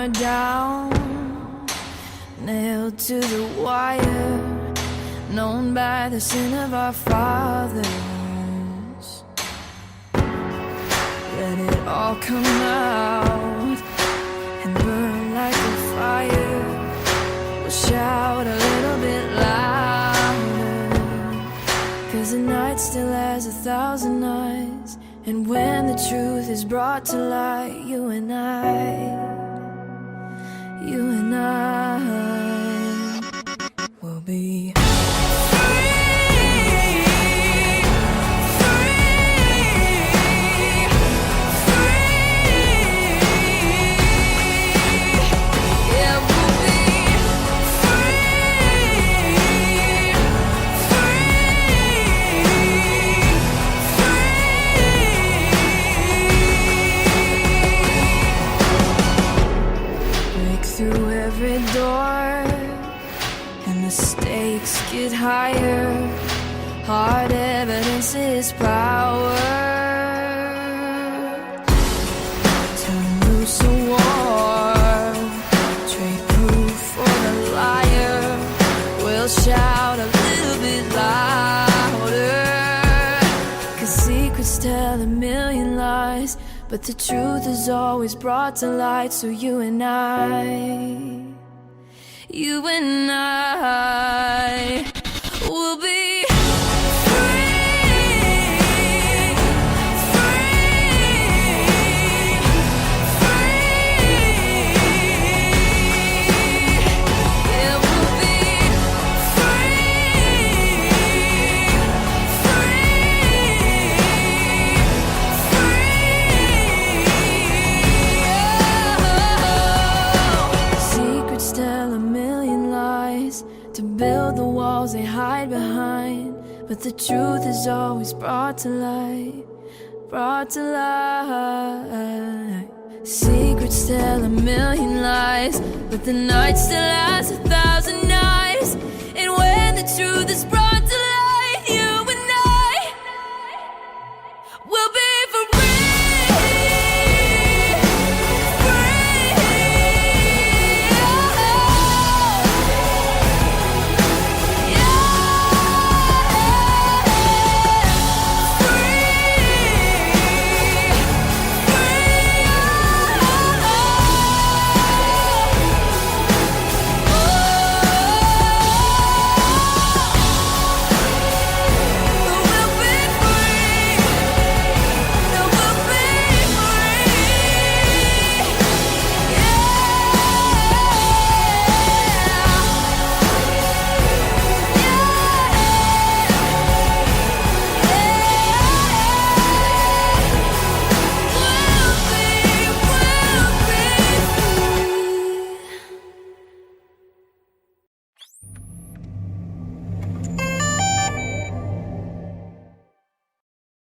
are down, nailed to the wire, known by the sin of our fathers. Let it all come out and burn like a fire. We'll shout a little bit louder, 'cause the night still has 1,000 eyes. And when the truth is brought to light, you and I will be through every door, and the stakes get higher. Hard evidence is power. Turn loose a war, trade proof for the liar. We'll shout a little bit louder, 'cause secrets tell a million lies, but the truth is always brought to light. So you and I will be to build the walls they hide behind, but the truth is always brought to light, brought to light. Secrets tell a million lies, but the night still has 1,000 eyes. And when the truth is brought